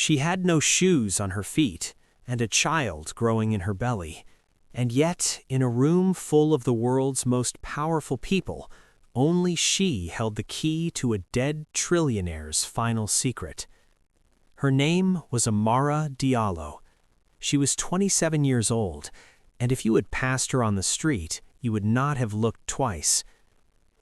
She had no shoes on her feet and a child growing in her belly. And yet, in a room full of the world's most powerful people, only she held the key to a dead trillionaire's final secret. Her name was Amara Dio. She was 27 years old, and if you had passed her on the street, you would not have looked twice.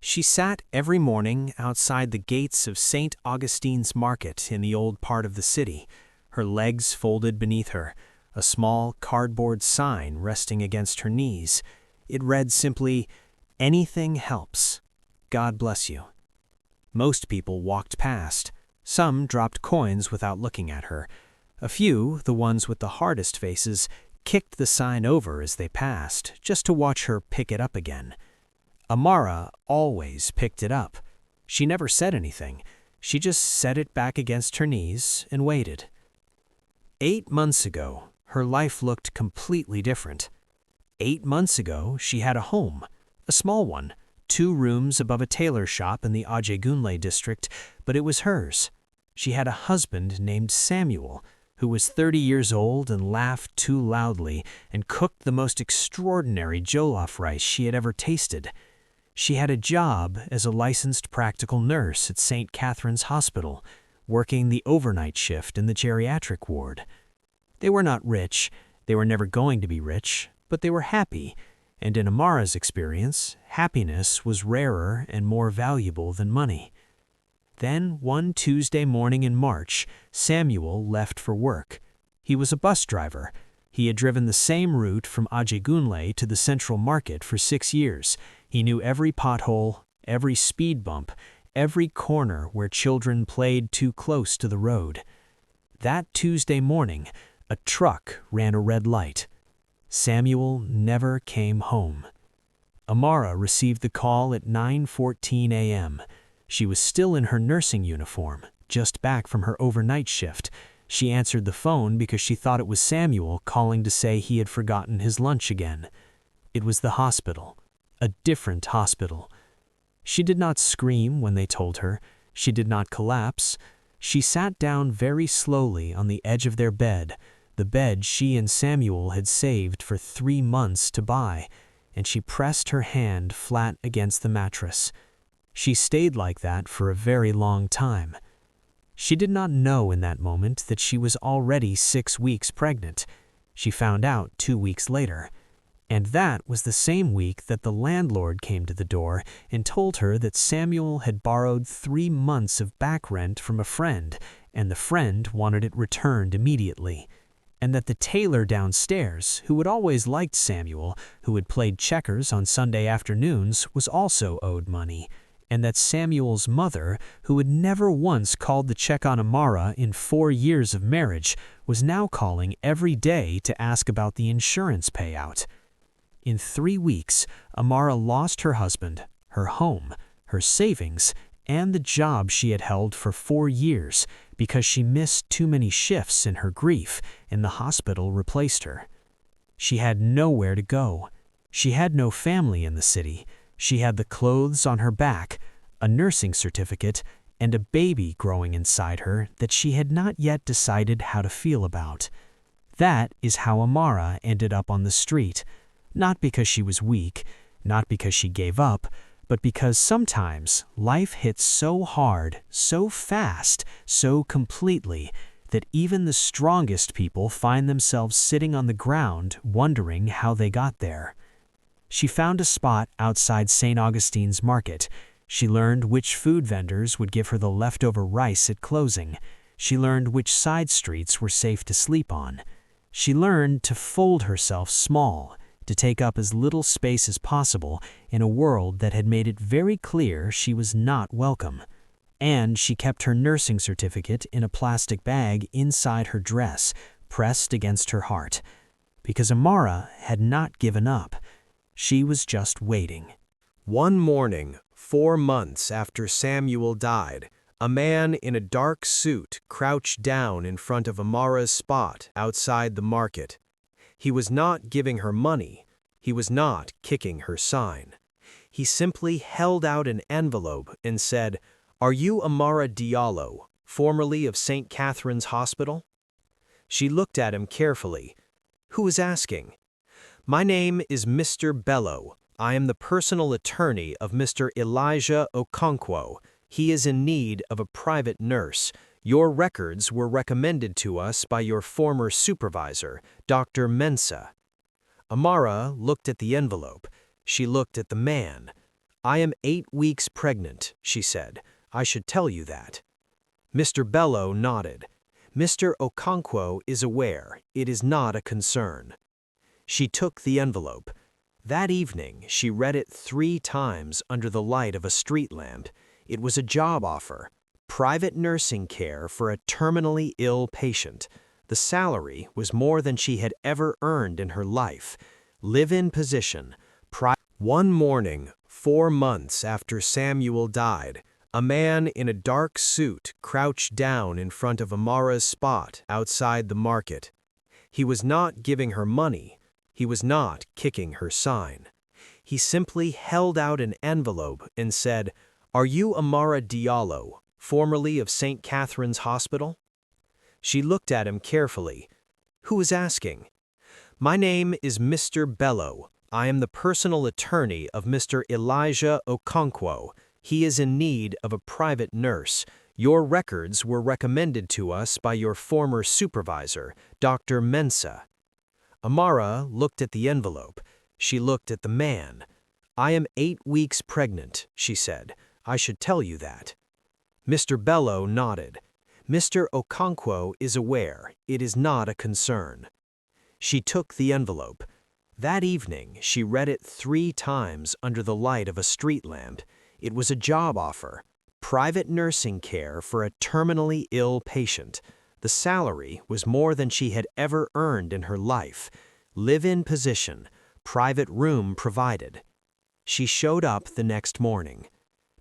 She sat every morning outside the gates of St. Augustine's Market in the old part of the city, her legs folded beneath her, a small cardboard sign resting against her knees. It read simply, "Anything helps. God bless you." Most people walked past. Some dropped coins without looking at her. A few, the ones with the hardest faces, kicked the sign over as they passed, just to watch her pick it up again. Amara always picked it up. She never said anything. She just set it back against her knees and waited. 8 months ago, her life looked completely different. 8 months ago, she had a home, a small one, 2 rooms above a tailor shop in the Okonquo district, but it was hers. She had a husband named Samuel, who was 30 years old and laughed too loudly and cooked the most extraordinary jollof rice she had ever tasted. She had a job as a licensed practical nurse at St. Catherine's Hospital, working the overnight shift in the geriatric ward. They were not rich, they were never going to be rich, but they were happy, and in Amara's experience, happiness was rarer and more valuable than money. Then, one Tuesday morning in March, Samuel left for work. He was a bus driver. He had driven the same route from Okonquo to the Central Market for 6 years. He knew every pothole, every speed bump, every corner where children played too close to the road. That Tuesday morning, a truck ran a red light. Samuel never came home. Amara received the call at 9:14 a.m. She was still in her nursing uniform, just back from her overnight shift. She answered the phone because she thought it was Samuel calling to say he had forgotten his lunch again. It was the hospital, a different hospital. She did not scream when they told her. She did not collapse. She sat down very slowly on the edge of their bed, the bed she and Samuel had saved for 3 months to buy, and she pressed her hand flat against the mattress. She stayed like that for a very long time. She did not know in that moment that she was already 6 weeks pregnant. She found out 2 weeks later. And that was the same week that the landlord came to the door and told her that Samuel had borrowed 3 months of back rent from a friend, and the friend wanted it returned immediately. And that the tailor downstairs, who had always liked Samuel, who had played checkers on Sunday afternoons, was also owed money. And that Samuel's mother, who had never once called to check on Amara in 4 years of marriage, was now calling every day to ask about the insurance payout. In 3 weeks, Amara lost her husband, her home, her savings, and the job she had held for 4 years because she missed too many shifts in her grief, and the hospital replaced her. She had nowhere to go. She had no family in the city. She had the clothes on her back, a nursing certificate, and a baby growing inside her that she had not yet decided how to feel about. That is how Amara ended up on the street, not because she was weak, not because she gave up, but because sometimes life hits so hard, so fast, so completely, that even the strongest people find themselves sitting on the ground wondering how they got there. She found a spot outside St. Augustine's Market. She learned which food vendors would give her the leftover rice at closing. She learned which side streets were safe to sleep on. She learned to fold herself small, to take up as little space as possible in a world that had made it very clear she was not welcome. And she kept her nursing certificate in a plastic bag inside her dress, pressed against her heart. Because Amara had not given up. She was just waiting. One morning, 4 months after Samuel died, a man in a dark suit crouched down in front of Amara's spot outside the market. He was not giving her money. He was not kicking her sign. He simply held out an envelope and said, "Are you Amara Dio? formerly of St. Catherine's Hospital? She looked at him carefully. Who is asking? My name is Mr. Bello. I am the personal attorney of Mr. Elijah Okonquo. He is in need of a private nurse. Your records were recommended to us by your former supervisor, Dr. Mensah. Amara looked at the envelope. She looked at the man. I am 8 weeks pregnant, she said. I should tell you that. Mr. Bello nodded. Mr. Okonquo is aware. It is not a concern. She took the envelope. That evening, she read it 3 times under the light of a street lamp. It was a job offer. Private nursing care for a terminally ill patient. The salary was more than she had ever earned in her life. Live-in position. One morning, 4 months after Samuel died, a man in a dark suit crouched down in front of Amara's spot outside the market. He was not giving her money. He was not kicking her sign. He simply held out an envelope and said, "Are you Amara Dio, formerly of St. Catherine's Hospital?" She looked at him carefully. Who is asking? My name is Mr. Bello. I am the personal attorney of Mr. Elijah Okonquo. He is in need of a private nurse. Your records were recommended to us by your former supervisor, Dr. Mensah. Amara looked at the envelope. She looked at the man. I am 8 weeks pregnant, she said. I should tell you that. Mr. Bello nodded. Mr. Okonquo is aware. It is not a concern. She took the envelope. That evening, she read it 3 times under the light of a street lamp. It was a job offer. Private nursing care for a terminally ill patient. The salary was more than she had ever earned in her life. Live-in position. Private room provided. She showed up the next morning.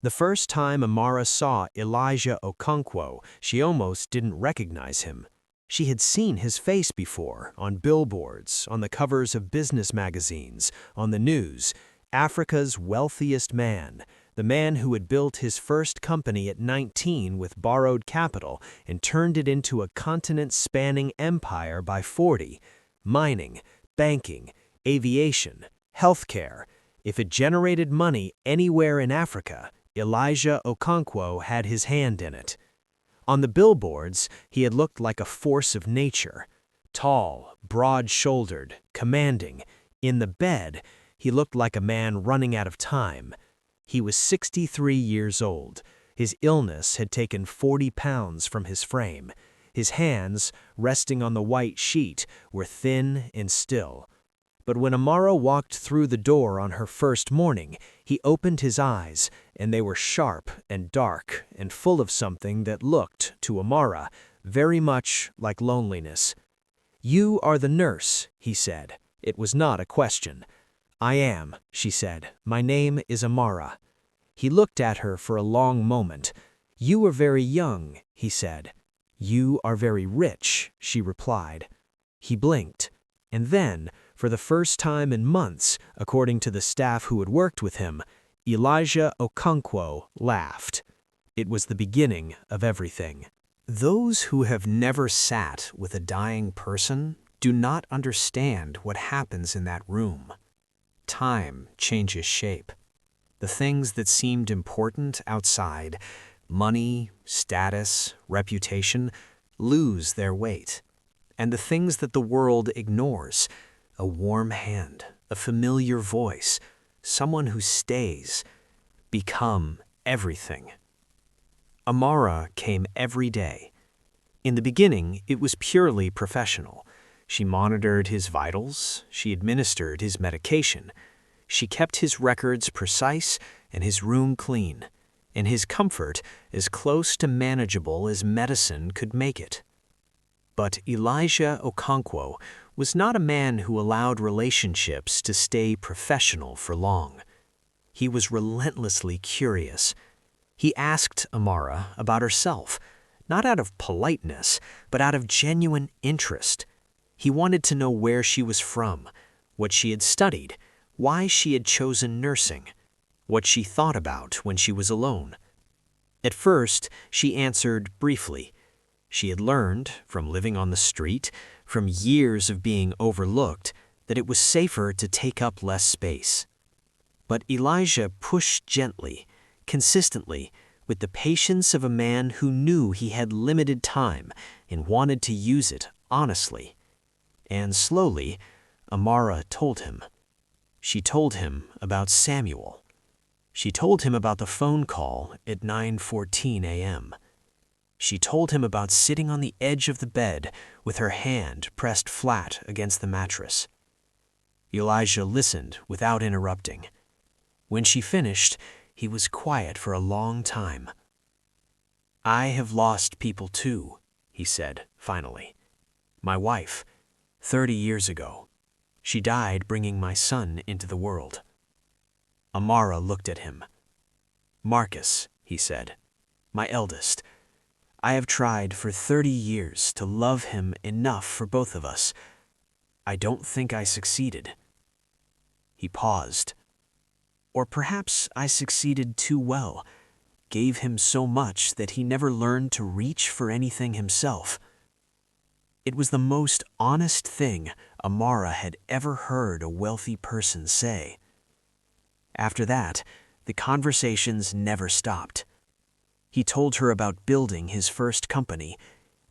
The first time Amara saw Elijah Okonquo, she almost didn't recognize him. She had seen his face before, on billboards, on the covers of business magazines, on the news. Africa's wealthiest man, the man who had built his first company at 19 with borrowed capital and turned it into a continent-spanning empire by 40. Mining, banking, aviation, healthcare. If it generated money anywhere in Africa, Elijah Okonquo had his hand in it. On the billboards, he had looked like a force of nature. Tall, broad-shouldered, commanding. In the bed, he looked like a man running out of time. He was 63 years old. His illness had taken 40 pounds from his frame. His hands, resting on the white sheet, were thin and still. But when Amara walked through the door on her first morning, he opened his eyes, and they were sharp and dark and full of something that looked, to Amara, very much like loneliness. You are the nurse, he said. It was not a question. I am, she said. My name is Amara. He looked at her for a long moment. You are very young, he said. You are very rich, she replied. He blinked. And then, for the first time in months, according to the staff who had worked with him, Elijah Okonquo laughed. It was the beginning of everything. Those who have never sat with a dying person do not understand what happens in that room. Time changes shape. The things that seemed important outside, money, status, reputation, lose their weight. And the things that the world ignores, a warm hand, a familiar voice, someone who stays, become everything. Amara came every day. In the beginning, it was purely professional. She monitored his vitals, she administered his medication, she kept his records precise and his room clean, and his comfort as close to manageable as medicine could make it. But Elijah Okonquo was not a man who allowed relationships to stay professional for long. He was relentlessly curious. He asked Amara about herself, not out of politeness, but out of genuine interest. He wanted to know where she was from, what she had studied, why she had chosen nursing, what she thought about when she was alone. At first, she answered briefly. She had learned, from living on the street, from years of being overlooked, that it was safer to take up less space. But Elijah pushed gently, consistently, with the patience of a man who knew he had limited time and wanted to use it honestly. And slowly, Amara told him. She told him about Samuel. She told him about the phone call at 9:14 a.m. She told him about sitting on the edge of the bed with her hand pressed flat against the mattress. Elijah listened without interrupting. When she finished, he was quiet for a long time. "I have lost people too," he said, finally. "My wife, 30 years ago. She died bringing my son into the world." Amara looked at him. "Marcus," he said, "my eldest. I have tried for 30 years to love him enough for both of us. I don't think I succeeded." He paused. "Or perhaps I succeeded too well, gave him so much that he never learned to reach for anything himself." It was the most honest thing Amara had ever heard a wealthy person say. After that, the conversations never stopped. He told her about building his first company,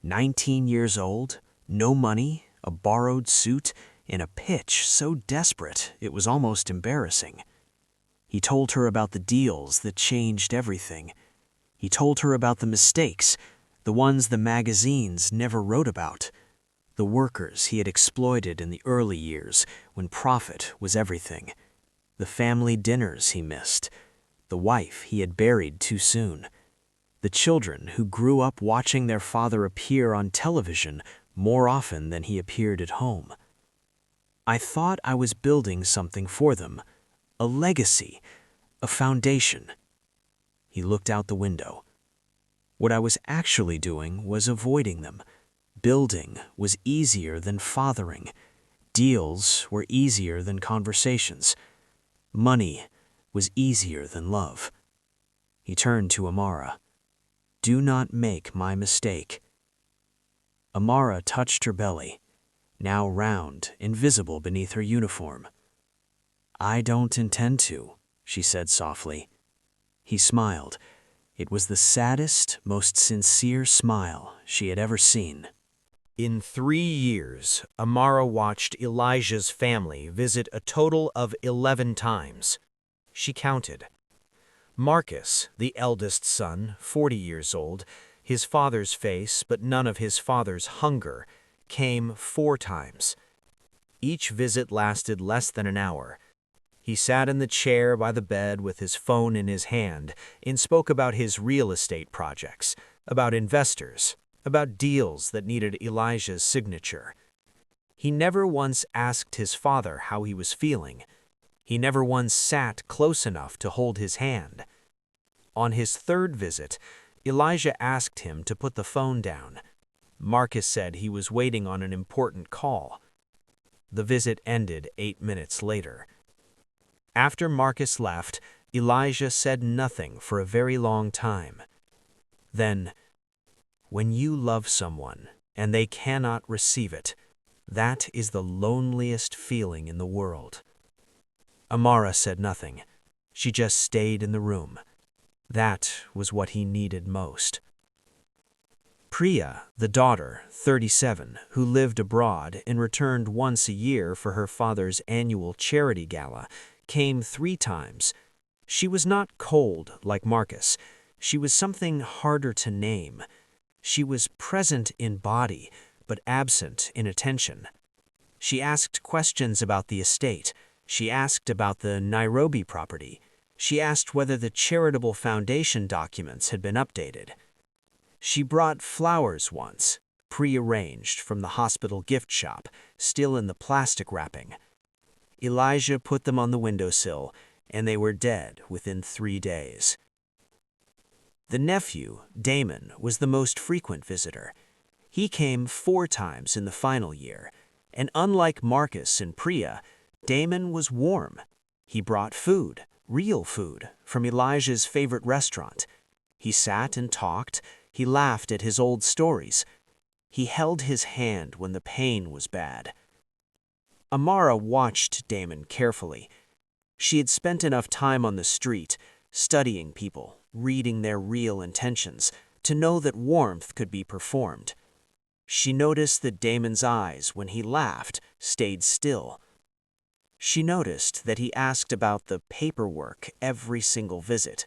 19 years old, no money, a borrowed suit, and a pitch so desperate it was almost embarrassing. He told her about the deals that changed everything. He told her about the mistakes, the ones the magazines never wrote about, the workers he had exploited in the early years when profit was everything, the family dinners he missed, the wife he had buried too soon, the children who grew up watching their father appear on television more often than he appeared at home. "I thought I was building something for them, a legacy, a foundation." He looked out the window. "What I was actually doing was avoiding them. Building was easier than fathering. Deals were easier than conversations. Money was easier than love." He turned to Amara. "Do not make my mistake." Amara touched her belly, now round and visible beneath her uniform. "I don't intend to," she said softly. He smiled. It was the saddest, most sincere smile she had ever seen. In 3 years, Amara watched Elijah's family visit a total of 11 times. She counted. Marcus, the eldest son, 40 years old, his father's face but none of his father's hunger, came 4 times. Each visit lasted less than an hour. He sat in the chair by the bed with his phone in his hand and spoke about his real estate projects, about investors, about deals that needed Elijah's signature. He never once asked his father how he was feeling. He never once sat close enough to hold his hand. On his 3rd visit, Elijah asked him to put the phone down. Marcus said he was waiting on an important call. The visit ended 8 minutes later. After Marcus left, Elijah said nothing for a very long time. Then, "When you love someone and they cannot receive it, that is the loneliest feeling in the world." Amara said nothing. She just stayed in the room. That was what he needed most. Priya, the daughter, 37, who lived abroad and returned once a year for her father's annual charity gala, came 3 times. She was not cold like Marcus. She was something harder to name. She was present in body, but absent in attention. She asked questions about the estate. She asked about the Nairobi property. She asked whether the charitable foundation documents had been updated. She brought flowers once, pre-arranged from the hospital gift shop, still in the plastic wrapping. Elijah put them on the windowsill, and they were dead within 3 days. The nephew, Damon, was the most frequent visitor. He came 4 times in the final year, and unlike Marcus and Priya, Damon was warm. He brought food, real food, from Elijah's favorite restaurant. He sat and talked. He laughed at his old stories. He held his hand when the pain was bad. Amara watched Damon carefully. She had spent enough time on the street, studying people, reading their real intentions, to know that warmth could be performed. She noticed that Damon's eyes, when he laughed, stayed still. She noticed that he asked about the paperwork every single visit.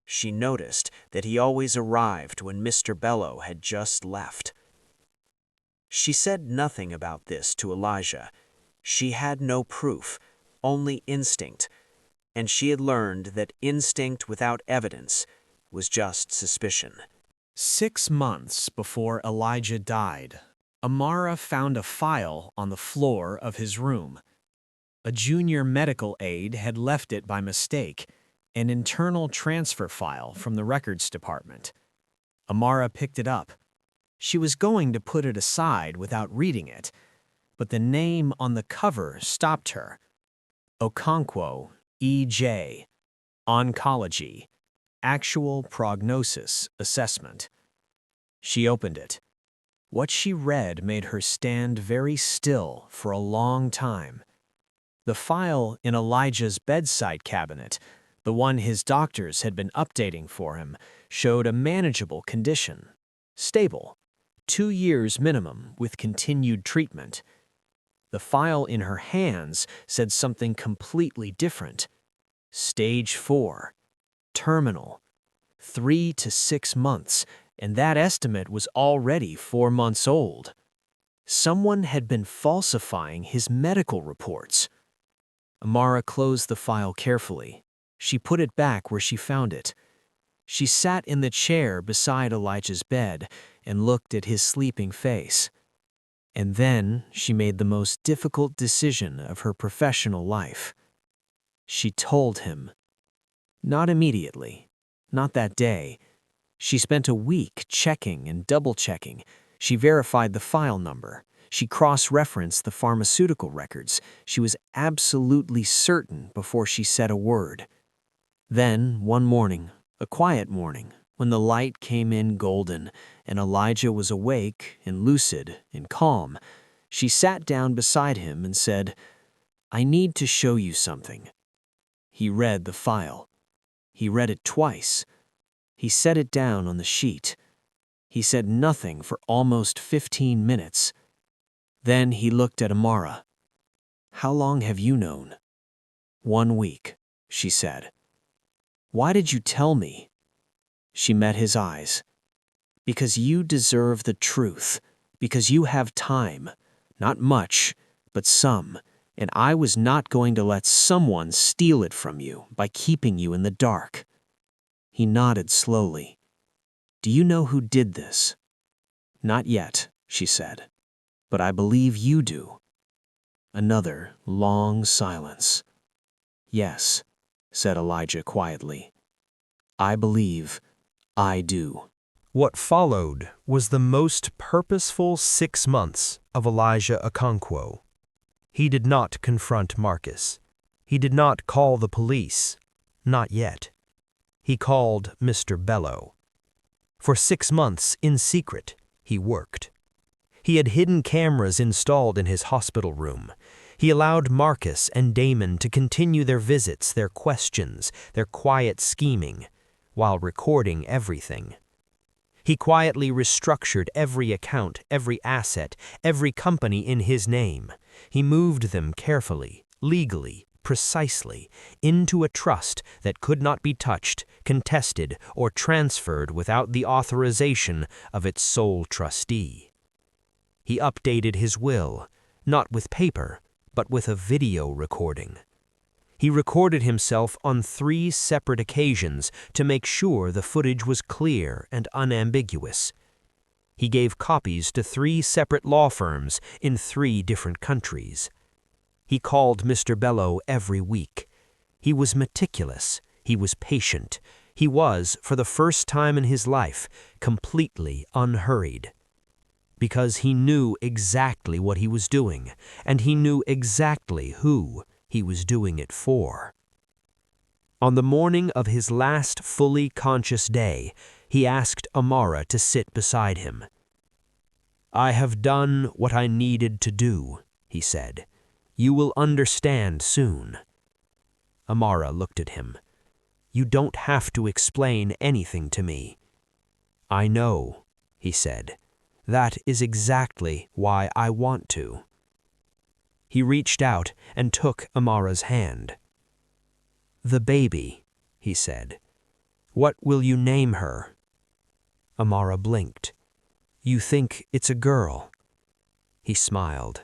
She noticed that he always arrived when Mr. Bello had just left. She said nothing about this to Elijah. She had no proof, only instinct, and she had learned that instinct without evidence was just suspicion. 6 months before Elijah died, Amara found a file on the floor of his room. A junior medical aide had left it by mistake, an internal transfer file from the records department. Amara picked it up. She was going to put it aside without reading it, but the name on the cover stopped her. Okonquo, E.J., Oncology, Actual Prognosis Assessment. She opened it. What she read made her stand very still for a long time. The file in Elijah's bedside cabinet, the one his doctors had been updating for him, showed a manageable condition. Stable. 2 years minimum with continued treatment. The file in her hands said something completely different. Stage 4. Terminal. 3 to 6 months, and that estimate was already 4 months old. Someone had been falsifying his medical reports. Amara closed the file carefully. She put it back where she found it. She sat in the chair beside Elijah's bed and looked at his sleeping face. And then she made the most difficult decision of her professional life. She told him. Not immediately. Not that day. She spent a week checking and double-checking. She verified the file number. She cross-referenced the pharmaceutical records. She was absolutely certain before she said a word. Then, one morning, a quiet morning, when the light came in golden and Elijah was awake and lucid and calm, she sat down beside him and said, "I need to show you something." He read the file. He read it twice. He set it down on the sheet. He said nothing for almost 15 minutes. Then he looked at Amara. "How long have you known?" "1 week," she said. "Why did you tell me?" She met his eyes. "Because you deserve the truth. Because you have time. Not much, but some. And I was not going to let someone steal it from you by keeping you in the dark." He nodded slowly. "Do you know who did this?" "Not yet," she said. "But I believe you do." Another long silence. "Yes," said Elijah quietly. "I believe I do." What followed was the most purposeful 6 months of Elijah Okonquo. He did not confront Marcus. He did not call the police. Not yet. He called Mr. Bello. For 6 months, in secret, he worked. He had hidden cameras installed in his hospital room. He allowed Marcus and Damon to continue their visits, their questions, their quiet scheming, while recording everything. He quietly restructured every account, every asset, every company in his name. He moved them carefully, legally, precisely, into a trust that could not be touched, contested, or transferred without the authorization of its sole trustee. He updated his will, not with paper, but with a video recording. He recorded himself on 3 separate occasions to make sure the footage was clear and unambiguous. He gave copies to 3 separate law firms in 3 different countries. He called Mr. Bello every week. He was meticulous. He was patient. He was, for the first time in his life, completely unhurried. Because he knew exactly what he was doing, and he knew exactly who he was doing it for. On the morning of his last fully conscious day, he asked Amara to sit beside him. "I have done what I needed to do," he said. "You will understand soon." Amara looked at him. "You don't have to explain anything to me." "I know," he said. "That is exactly why I want to." He reached out and took Amara's hand. "The baby," he said. "What will you name her?" Amara blinked. "You think it's a girl?" He smiled.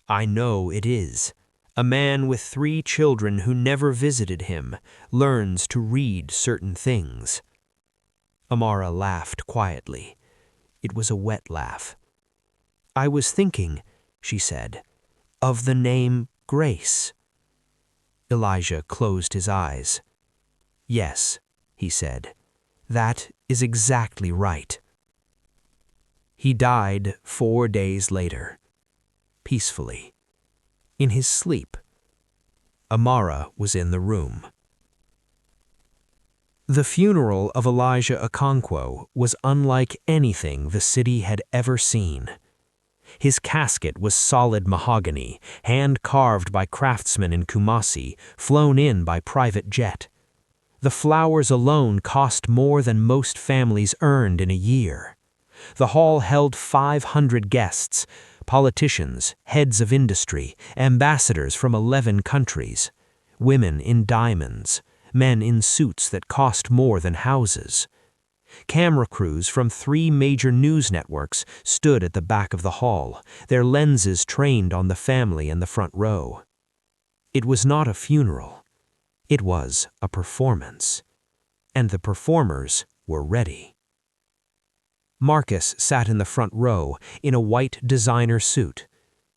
"I know it is. A man with 3 children who never visited him learns to read certain things." Amara laughed quietly. It was a wet laugh. "I was thinking," she said, "of the name Grace." Elijah closed his eyes. "Yes," he said, "that is exactly right." He died 4 days later, peacefully, in his sleep. Amara was in the room. The funeral of Elijah Okonquo was unlike anything the city had ever seen. His casket was solid mahogany, hand-carved by craftsmen in Kumasi, flown in by private jet. The flowers alone cost more than most families earned in a year. The hall held 500 guests, politicians, heads of industry, ambassadors from 11 countries, women in diamonds, men in suits that cost more than houses. Camera crews from 3 major news networks stood at the back of the hall, their lenses trained on the family in the front row. It was not a funeral. It was a performance. And the performers were ready. Marcus sat in the front row in a white designer suit.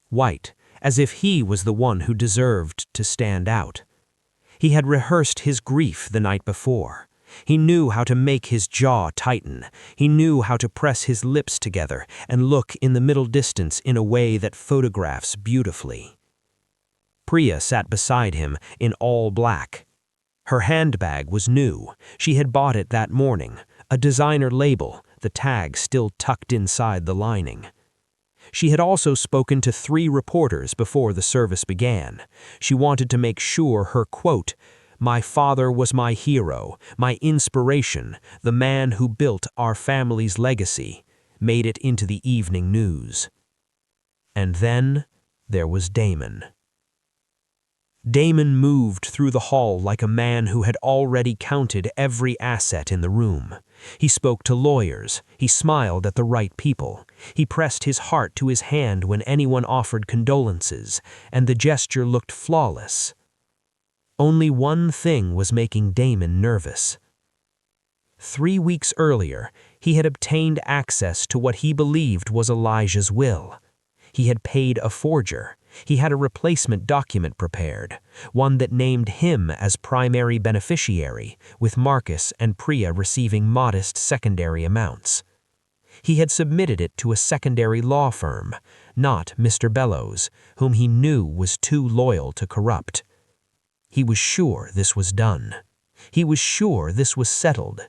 White, as if he was the one who deserved to stand out. He had rehearsed his grief the night before. He knew how to make his jaw tighten. He knew how to press his lips together and look in the middle distance in a way that photographs beautifully. Priya sat beside him in all black. Her handbag was new. She had bought it that morning, a designer label, the tag still tucked inside the lining. She had also spoken to 3 reporters before the service began. She wanted to make sure her quote, "My father was my hero, my inspiration, the man who built our family's legacy," made it into the evening news. And then there was Damon. Damon moved through the hall like a man who had already counted every asset in the room. He spoke to lawyers. He smiled at the right people. He pressed his heart to his hand when anyone offered condolences, and the gesture looked flawless. Only one thing was making Damon nervous. 3 weeks earlier, he had obtained access to what he believed was Elijah's will. He had paid a forger. He had a replacement document prepared, one that named him as primary beneficiary, with Marcus and Priya receiving modest secondary amounts. He had submitted it to a secondary law firm, not Mr. Bellows, whom he knew was too loyal to corrupt. He was sure this was done. He was sure this was settled.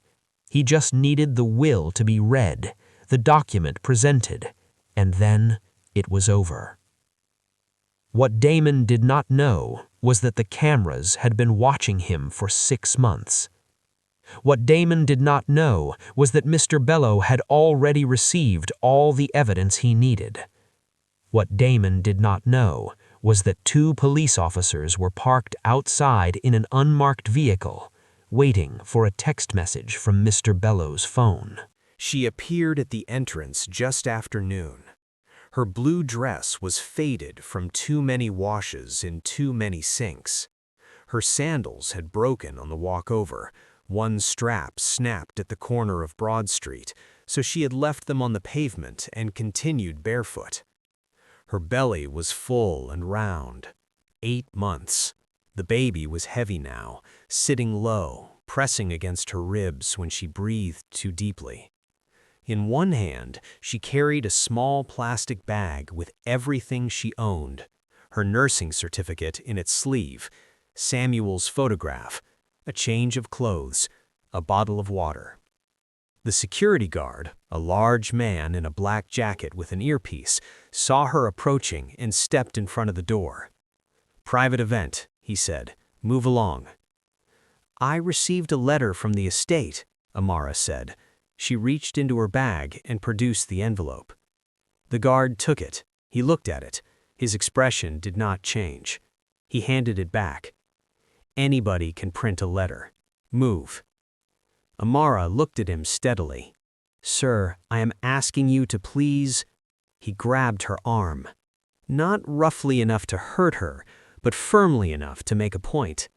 He just needed the will to be read, the document presented, and then it was over. What Damon did not know was that the cameras had been watching him for 6 months. What Damon did not know was that Mr. Bello had already received all the evidence he needed. What Damon did not know was that 2 police officers were parked outside in an unmarked vehicle, waiting for a text message from Mr. Bello's phone. She appeared at the entrance just after noon. Her blue dress was faded from too many washes in too many sinks. Her sandals had broken on the walk over. One strap snapped at the corner of Broad Street, so she had left them on the pavement and continued barefoot. Her belly was full and round. 8 months. The baby was heavy now, sitting low, pressing against her ribs when she breathed too deeply. In one hand, she carried a small plastic bag with everything she owned, her nursing certificate in its sleeve, Samuel's photograph, a change of clothes, a bottle of water. The security guard, a large man in a black jacket with an earpiece, saw her approaching and stepped in front of the door. "Private event," he said. "Move along." "I received a letter from the estate," Amara said. She reached into her bag and produced the envelope. The guard took it. He looked at it. His expression did not change. He handed it back. "Anybody can print a letter. Move." Amara looked at him steadily. "Sir, I am asking you to please—" He grabbed her arm. Not roughly enough to hurt her, but firmly enough to make a point.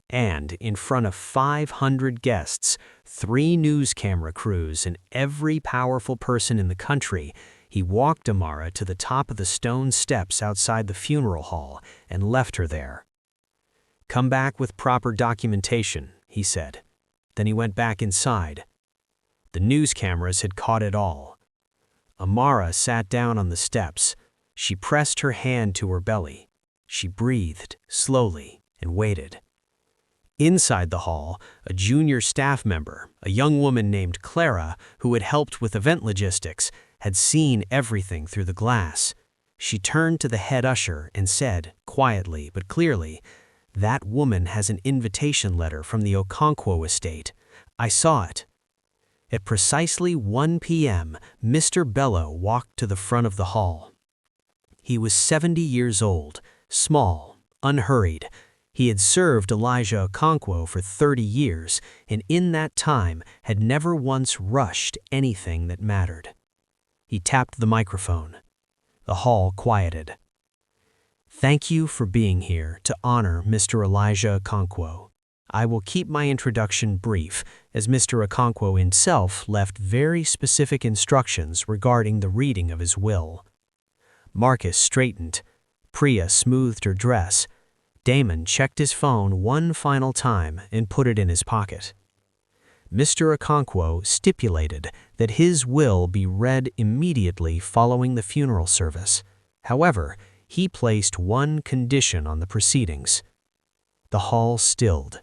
And in front of 500 guests, 3 news camera crews, and every powerful person in the country, he walked Amara to the top of the stone steps outside the funeral hall and left her there. "Come back with proper documentation," he said. Then he went back inside. The news cameras had caught it all. Amara sat down on the steps. She pressed her hand to her belly. She breathed slowly and waited. Inside the hall, a junior staff member, a young woman named Clara, who had helped with event logistics, had seen everything through the glass. She turned to the head usher and said, quietly but clearly, "That woman has an invitation letter from the Okonquo estate. I saw it." At precisely 1 p.m., Mr. Bello walked to the front of the hall. He was 70 years old, small, unhurried. He had served Elijah Okonquo for 30 years, and in that time had never once rushed anything that mattered. He tapped the microphone. The hall quieted. "Thank you for being here to honor Mr. Elijah Okonquo. I will keep my introduction brief, as Mr. Okonquo himself left very specific instructions regarding the reading of his will." Marcus straightened. Priya smoothed her dress. Damon checked his phone one final time and put it in his pocket. Mr. Okonquo stipulated that his will be read immediately following the funeral service. However, he placed one condition on the proceedings. The hall stilled.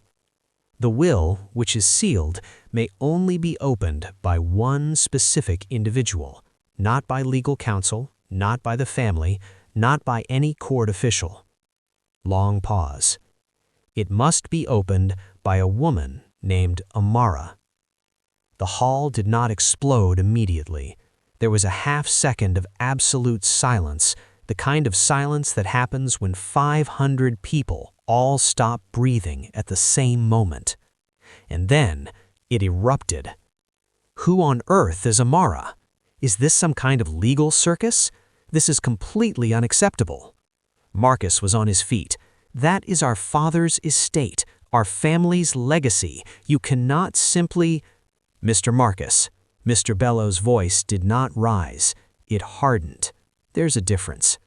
The will, which is sealed, may only be opened by one specific individual, not by legal counsel, not by the family, not by any court official. Long pause. It must be opened by a woman named Amara. The hall did not explode immediately. There was a half-second of absolute silence, the kind of silence that happens when 500 people all stop breathing at the same moment. And then it erupted. Who on earth is Amara? Is this some kind of legal circus? This is completely unacceptable. Marcus was on his feet. "That is our father's estate, our family's legacy. You cannot simply—" "Mr. Marcus." Mr. Bello's voice did not rise. It hardened. "There's a difference.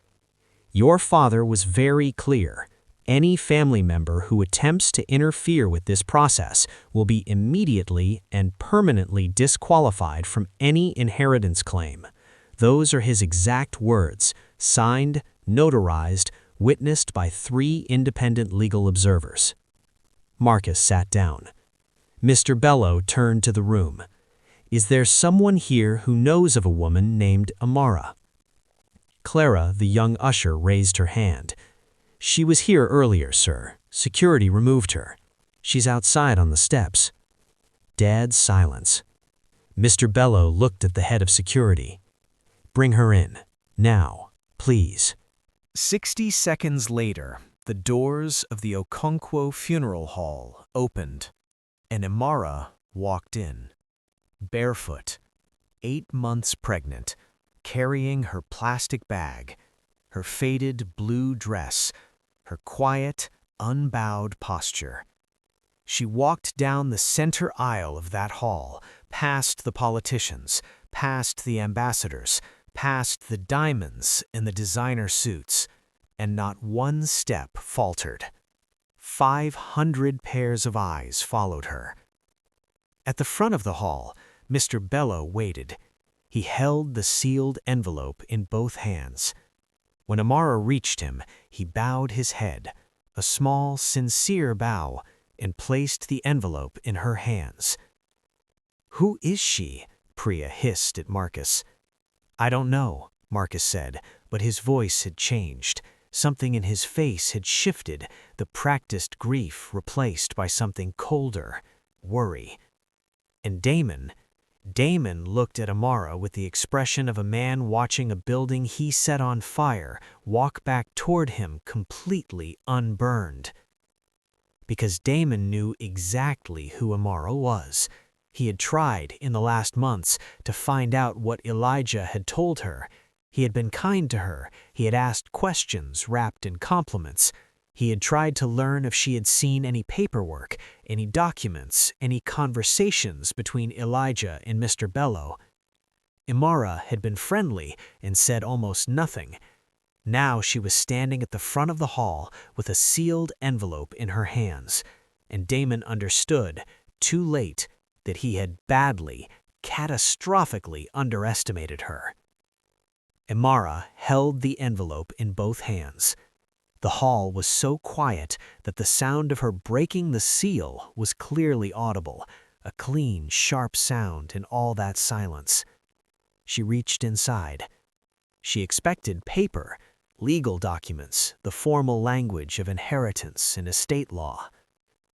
Your father was very clear. Any family member who attempts to interfere with this process will be immediately and permanently disqualified from any inheritance claim." Those are his exact words, signed, notarized, witnessed by 3 independent legal observers. Marcus sat down. Mr. Bello turned to the room. "Is there someone here who knows of a woman named Amara?" Clara, the young usher, raised her hand. "She was here earlier, sir. Security removed her. She's outside on the steps." Dead silence. Mr. Bello looked at the head of security. "Bring her in. Now, please." 60 seconds later, the doors of the Okonquo funeral hall opened, and Amara walked in. Barefoot, 8 months pregnant, carrying her plastic bag, her faded blue dress, her quiet, unbowed posture. She walked down the center aisle of that hall, past the politicians, past the ambassadors, past the diamonds and the designer suits, and not one step faltered. 500 pairs of eyes followed her. At the front of the hall, Mr. Bello waited. He held the sealed envelope in both hands. When Amara reached him, he bowed his head, a small, sincere bow, and placed the envelope in her hands. "Who is she?" Priya hissed at Marcus. "I don't know," Marcus said, but his voice had changed. Something in his face had shifted, the practiced grief replaced by something colder, worry. And Damon looked at Amara with the expression of a man watching a building he set on fire walk back toward him completely unburned. Because Damon knew exactly who Amara was. He had tried, in the last months, to find out what Elijah had told her. He had been kind to her. He had asked questions wrapped in compliments. He had tried to learn if she had seen any paperwork, any documents, any conversations between Elijah and Mr. Bello. Amara had been friendly and said almost nothing. Now she was standing at the front of the hall with a sealed envelope in her hands, and Damon understood, too late, that he had badly, catastrophically underestimated her. Amara held the envelope in both hands. The hall was so quiet that the sound of her breaking the seal was clearly audible, a clean, sharp sound in all that silence. She reached inside. She expected paper, legal documents, the formal language of inheritance and estate law.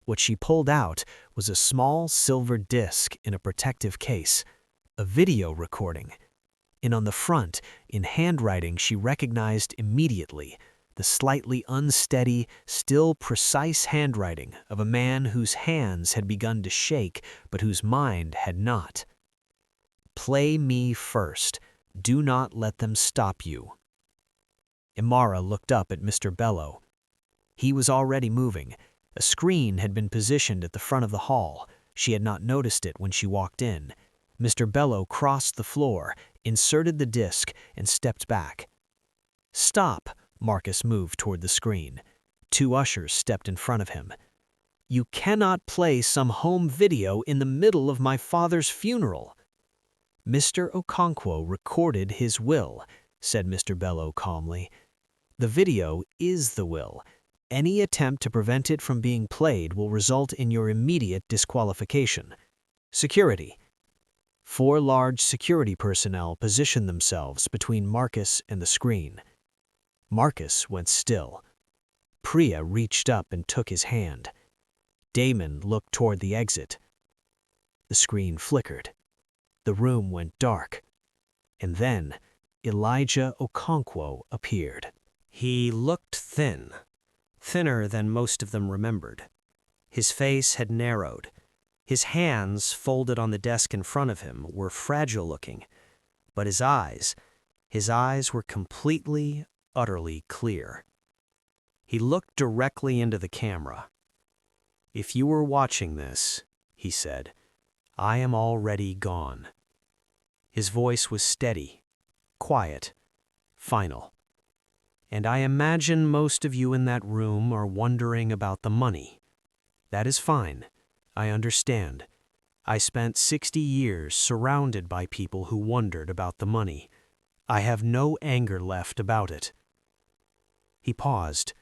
What she pulled out was a small silver disc in a protective case, a video recording. And on the front, in handwriting she recognized immediately, the slightly unsteady, still precise handwriting of a man whose hands had begun to shake but whose mind had not. "Play me first. Do not let them stop you." Amara looked up at Mr. Bello. He was already moving. A screen had been positioned at the front of the hall. She had not noticed it when she walked in. Mr. Bello crossed the floor, inserted the disc, and stepped back. "Stop!" Marcus moved toward the screen. 2 ushers stepped in front of him. "You cannot play some home video in the middle of my father's funeral." "Mr. Okonquo recorded his will," said Mr. Bello calmly. "The video is the will. Any attempt to prevent it from being played will result in your immediate disqualification. Security." 4 large security personnel positioned themselves between Marcus and the screen. Marcus went still. Priya reached up and took his hand. Damon looked toward the exit. The screen flickered. The room went dark. And then Elijah Okonquo appeared. He looked thin, thinner than most of them remembered. His face had narrowed. His hands, folded on the desk in front of him, were fragile-looking, but his eyes were completely, utterly clear. He looked directly into the camera. "If you were watching this," he said, "I am already gone." His voice was steady, quiet, final. "And I imagine most of you in that room are wondering about the money. That is fine. I understand. I spent 60 years surrounded by people who wondered about the money. I have no anger left about it." He paused.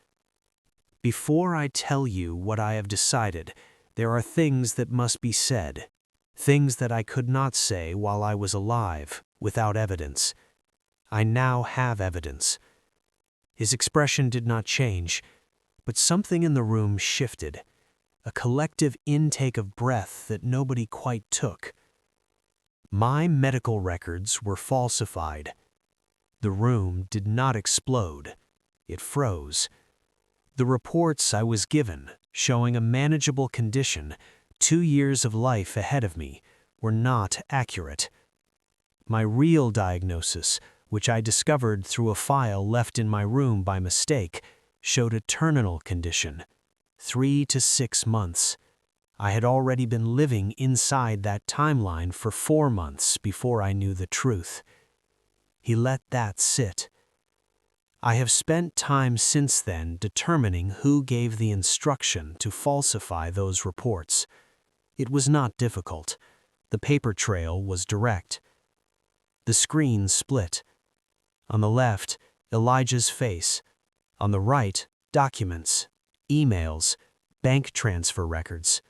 "Before I tell you what I have decided, there are things that must be said, things that I could not say while I was alive, without evidence. I now have evidence." His expression did not change, but something in the room shifted. A collective intake of breath that nobody quite took. "My medical records were falsified." The room did not explode. It froze. "The reports I was given, showing a manageable condition, 2 years of life ahead of me, were not accurate. My real diagnosis, which I discovered through a file left in my room by mistake, showed a terminal condition. 3 to 6 months. I had already been living inside that timeline for 4 months before I knew the truth." He let that sit. "I have spent time since then determining who gave the instruction to falsify those reports. It was not difficult. The paper trail was direct." The screen split. On the left, Elijah's face. On the right, documents, emails, bank transfer records.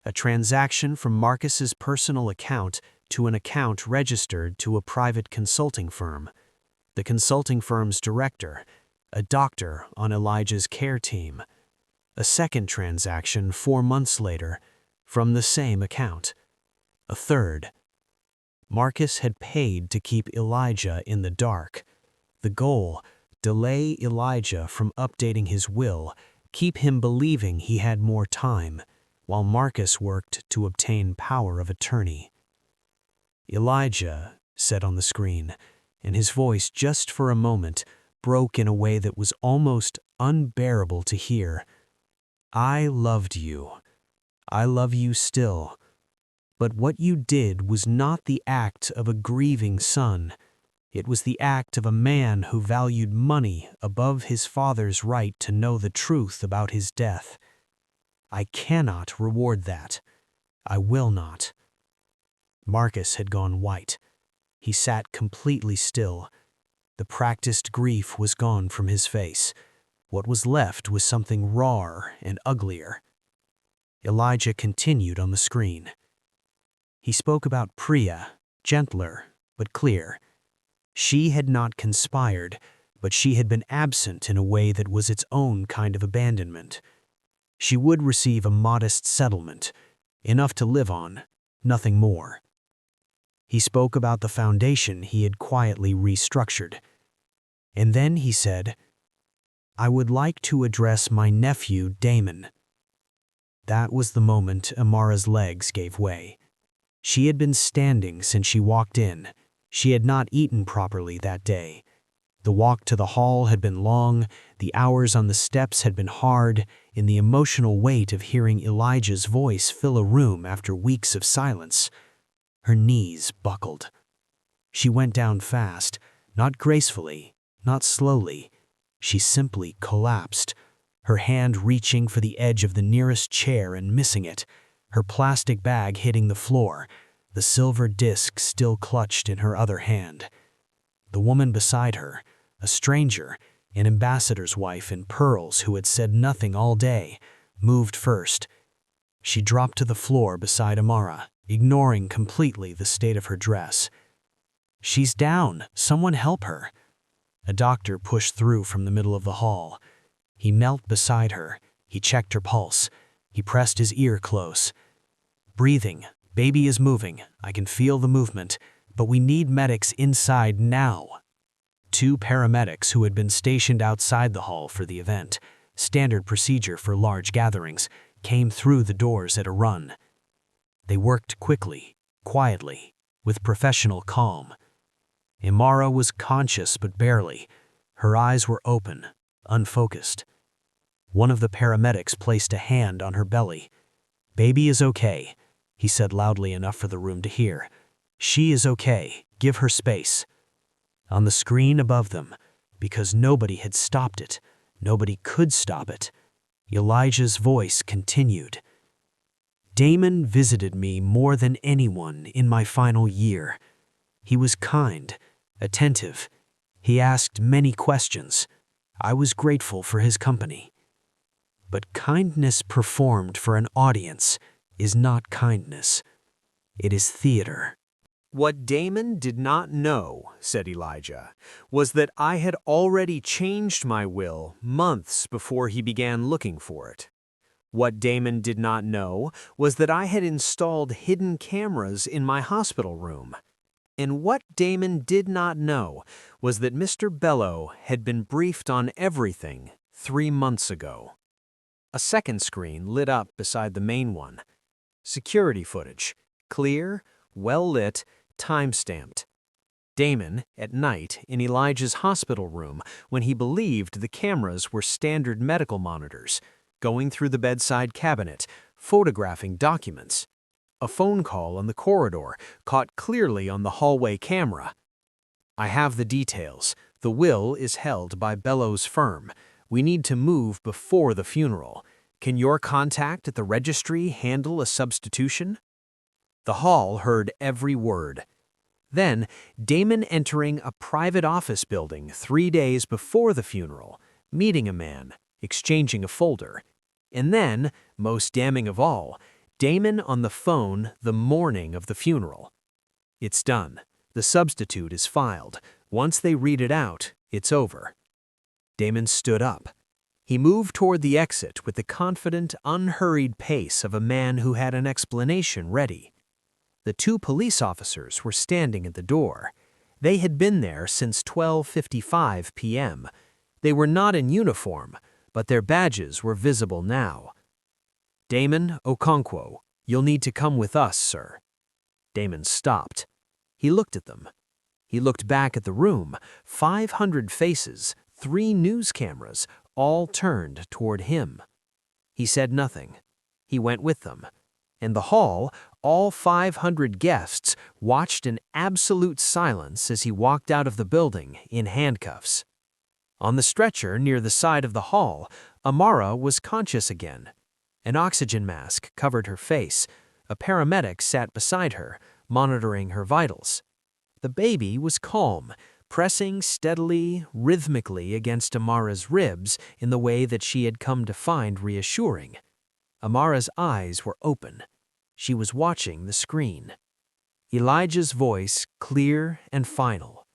A transaction from Marcus's personal account to an account registered to a private consulting firm. The consulting firm's director, a doctor on Elijah's care team. A second transaction 4 months later, from the same account. A third. Marcus had paid to keep Elijah in the dark. The goal, delay Elijah from updating his will, keep him believing he had more time, while Marcus worked to obtain power of attorney. Elijah said on the screen, and his voice just for a moment broke in a way that was almost unbearable to hear. I loved you. I love you still. But what you did was not the act of a grieving son. It was the act of a man who valued money above his father's right to know the truth about his death. I cannot reward that. I will not. Marcus had gone white. He sat completely still. The practiced grief was gone from his face. What was left was something rawer and uglier. Elijah continued on the screen. He spoke about Priya, gentler but clear. She had not conspired, but she had been absent in a way that was its own kind of abandonment. She would receive a modest settlement, enough to live on, nothing more. He spoke about the foundation he had quietly restructured. And then he said, I would like to address my nephew, Damon. That was the moment Amara's legs gave way. She had been standing since she walked in. She had not eaten properly that day. The walk to the hall had been long, the hours on the steps had been hard, in the emotional weight of hearing Elijah's voice fill a room after weeks of silence. Her knees buckled. She went down fast, not gracefully, not slowly. She simply collapsed, her hand reaching for the edge of the nearest chair and missing it, her plastic bag hitting the floor, the silver disc still clutched in her other hand. The woman beside her, a stranger, an ambassador's wife in pearls who had said nothing all day, moved first. She dropped to the floor beside Amara, ignoring completely the state of her dress. She's down. Someone help her. A doctor pushed through from the middle of the hall. He knelt beside her. He checked her pulse. He pressed his ear close. Breathing. Baby is moving. I can feel the movement. But we need medics inside now. 2 paramedics who had been stationed outside the hall for the event, standard procedure for large gatherings, came through the doors at a run. They worked quickly, quietly, with professional calm. Amara was conscious but barely. Her eyes were open, unfocused. One of the paramedics placed a hand on her belly. Baby is okay, he said loudly enough for the room to hear. She is okay. Give her space. On the screen above them, because nobody had stopped it, nobody could stop it, Elijah's voice continued. Damon visited me more than anyone in my final year. He was kind, attentive. He asked many questions. I was grateful for his company. But kindness performed for an audience is not kindness. It is theater. What Damon did not know, said Elijah, was that I had already changed my will months before he began looking for it. What Damon did not know was that I had installed hidden cameras in my hospital room. And what Damon did not know was that Mr. Bello had been briefed on everything 3 months ago. A second screen lit up beside the main one. Security footage, clear, well-lit, time-stamped. Damon, at night, in Elijah's hospital room, when he believed the cameras were standard medical monitors, going through the bedside cabinet, photographing documents. A phone call on the corridor, caught clearly on the hallway camera. I have the details. The will is held by Bello's firm. We need to move before the funeral. Can your contact at the registry handle a substitution? The hall heard every word. Then, Damon entering a private office building 3 days before the funeral, meeting a man, exchanging a folder. And then, most damning of all, Damon on the phone the morning of the funeral. It's done. The substitute is filed. Once they read it out, it's over. Damon stood up. He moved toward the exit with the confident, unhurried pace of a man who had an explanation ready. The two police officers were standing at the door. They had been there since 12:55 p.m. They were not in uniform, but their badges were visible now. "Damon Okonquo, you'll need to come with us, sir." Damon stopped. He looked at them. He looked back at the room. 500 faces, 3 news cameras, all turned toward him. He said nothing. He went with them. In the hall, all 500 guests watched in absolute silence as he walked out of the building in handcuffs. On the stretcher near the side of the hall, Amara was conscious again. An oxygen mask covered her face. A paramedic sat beside her, monitoring her vitals. The baby was calm, pressing steadily, rhythmically against Amara's ribs in the way that she had come to find reassuring. Amara's eyes were open. She was watching the screen. Elijah's voice clear and final.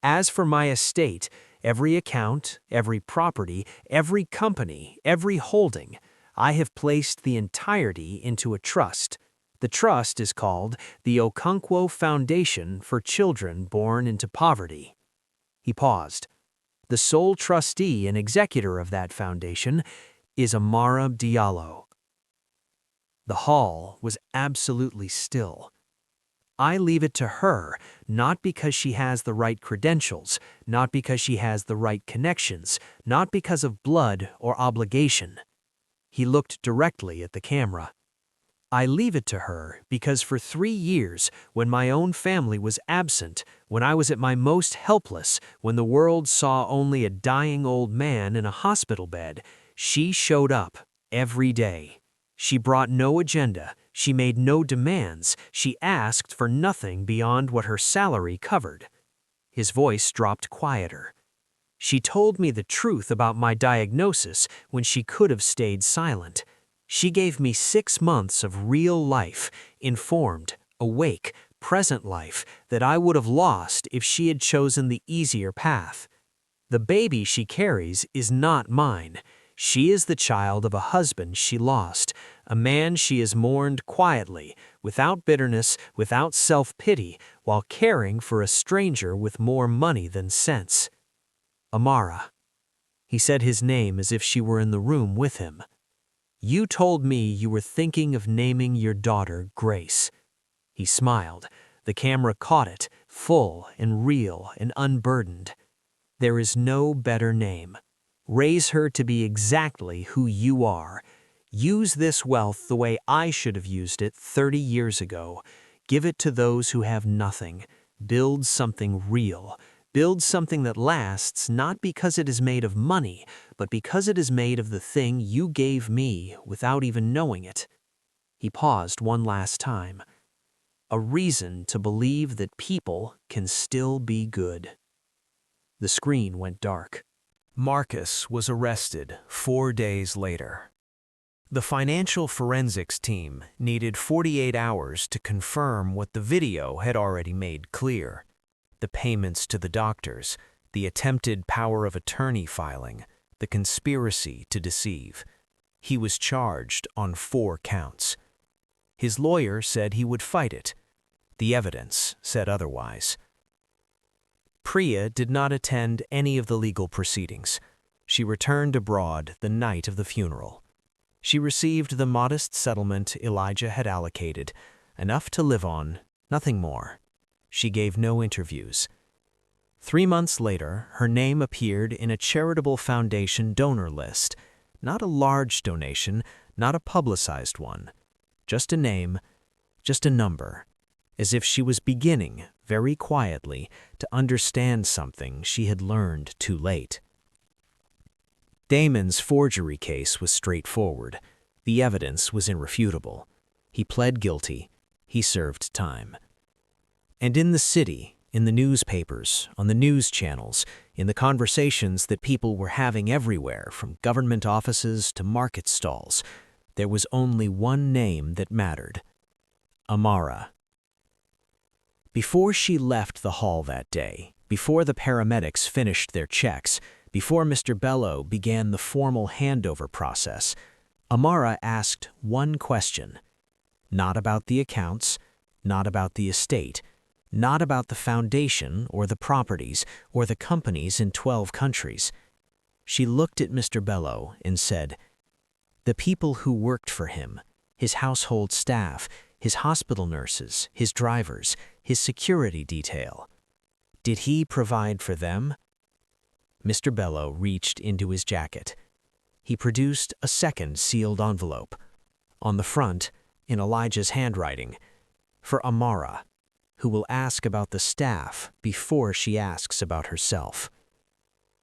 "As for my estate, every account, every property, every company, every holding, I have placed the entirety into a trust. The trust is called the Okonquo Foundation for Children Born into Poverty." He paused. The sole trustee and executor of that foundation is Amara Dio. The hall was absolutely still. I leave it to her, not because she has the right credentials, not because she has the right connections, not because of blood or obligation. He looked directly at the camera. I leave it to her because for 3 years, when my own family was absent, when I was at my most helpless, when the world saw only a dying old man in a hospital bed, she showed up every day. She brought no agenda, she made no demands, she asked for nothing beyond what her salary covered. His voice dropped quieter. She told me the truth about my diagnosis when she could have stayed silent. She gave me 6 months of real life, informed, awake, present life that I would have lost if she had chosen the easier path. The baby she carries is not mine. She is the child of a husband she lost, a man she has mourned quietly, without bitterness, without self-pity, while caring for a stranger with more money than sense. Amara. He said his name as if she were in the room with him. "You told me you were thinking of naming your daughter Grace." He smiled. The camera caught it, full and real and unburdened. "There is no better name. Raise her to be exactly who you are. Use this wealth the way I should have used it 30 years ago. Give it to those who have nothing. Build something real. Build something that lasts not because it is made of money, but because it is made of the thing you gave me without even knowing it." He paused one last time. "A reason to believe that people can still be good." The screen went dark. Marcus was arrested 4 days later. The financial forensics team needed 48 hours to confirm what the video had already made clear. The payments to the doctors, the attempted power of attorney filing, the conspiracy to deceive. He was charged on 4 counts. His lawyer said he would fight it. The evidence said otherwise. Priya did not attend any of the legal proceedings. She returned abroad the night of the funeral. She received the modest settlement Elijah had allocated, enough to live on, nothing more. She gave no interviews. 3 months later, her name appeared in a charitable foundation donor list. Not a large donation, not a publicized one. Just a name, just a number. As if she was beginning, very quietly, to understand something she had learned too late. Damon's forgery case was straightforward. The evidence was irrefutable. He pled guilty. He served time. And in the city, in the newspapers, on the news channels, in the conversations that people were having everywhere, from government offices to market stalls. There was only one name that mattered: Amara. Before she left the hall that day, before the paramedics finished their checks, before Mr. Bello began the formal handover process, Amara asked one question. Not about the accounts, not about the estate, not about the foundation or the properties or the companies in 12 countries. She looked at Mr. Bello and said, "The people who worked for him, his household staff, his hospital nurses, his drivers, his security detail. Did he provide for them?" Mr. Bello reached into his jacket. He produced a second sealed envelope. On the front, in Elijah's handwriting, "For Amara, who will ask about the staff before she asks about herself."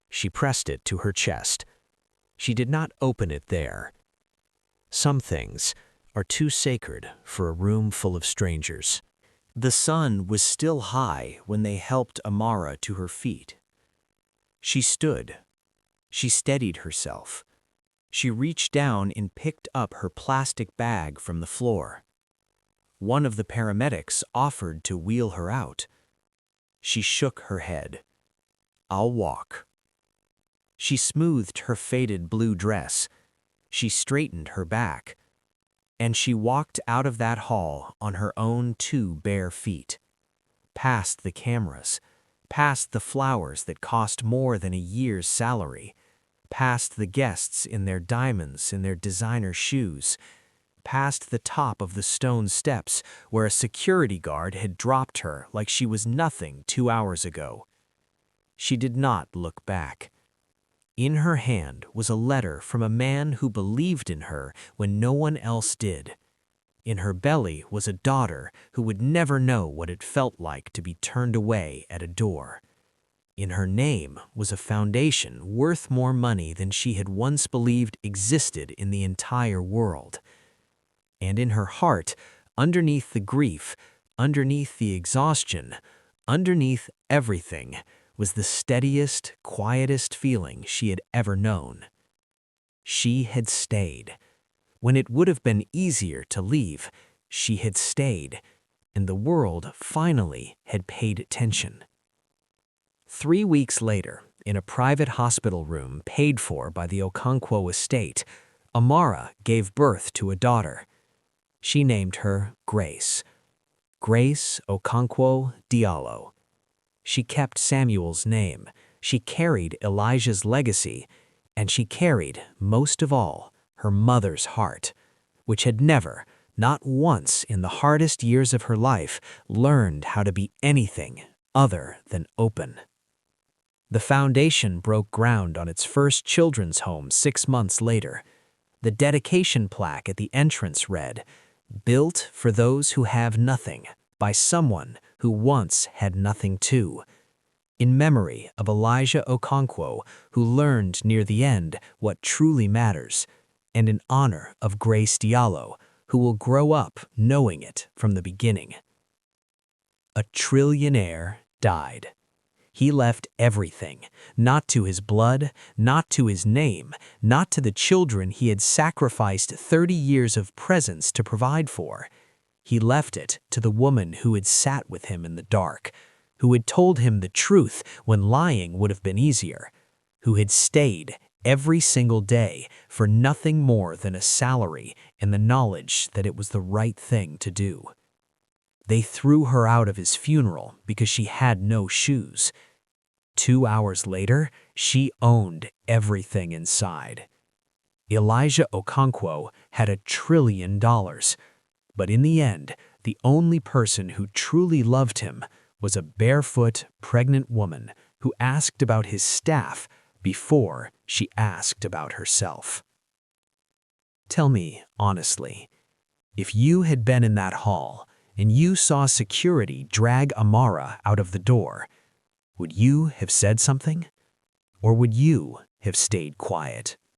She pressed it to her chest. She did not open it there. Some things are too sacred for a room full of strangers. The sun was still high when they helped Amara to her feet. She stood. She steadied herself. She reached down and picked up her plastic bag from the floor. One of the paramedics offered to wheel her out. She shook her head. "I'll walk." She smoothed her faded blue dress. She straightened her back. And she walked out of that hall on her own 2 bare feet. Past the cameras, past the flowers that cost more than a year's salary, past the guests in their diamonds and their designer shoes, past the top of the stone steps where a security guard had dropped her like she was nothing 2 hours ago. She did not look back. In her hand was a letter from a man who believed in her when no one else did. In her belly was a daughter who would never know what it felt like to be turned away at a door. In her name was a foundation worth more money than she had once believed existed in the entire world. And in her heart, underneath the grief, underneath the exhaustion, underneath everything, was the steadiest, quietest feeling she had ever known. She had stayed. When it would have been easier to leave, she had stayed, and the world finally had paid attention. 3 weeks later, in a private hospital room paid for by the Okonquo estate, Amara gave birth to a daughter. She named her Grace. Grace Okonquo Diallo. She kept Samuel's name, she carried Elijah's legacy, and she carried, most of all, her mother's heart, which had never, not once in the hardest years of her life, learned how to be anything other than open. The foundation broke ground on its first children's home 6 months later. The dedication plaque at the entrance read, "Built for those who have nothing, by someone who once had nothing too." In memory of Elijah Okonquo, who learned near the end what truly matters, and in honor of Grace Diallo, who will grow up knowing it from the beginning. A trillionaire died. He left everything, not to his blood, not to his name, not to the children he had sacrificed 30 years of presence to provide for. He left it to the woman who had sat with him in the dark, who had told him the truth when lying would have been easier, who had stayed every single day for nothing more than a salary and the knowledge that it was the right thing to do. They threw her out of his funeral because she had no shoes. 2 hours later, she owned everything inside. Elijah Okonquo had $1 trillion, but in the end, the only person who truly loved him was a barefoot, pregnant woman who asked about his staff before she asked about herself. Tell me honestly, if you had been in that hall and you saw security drag Amara out of the door, would you have said something? Or would you have stayed quiet?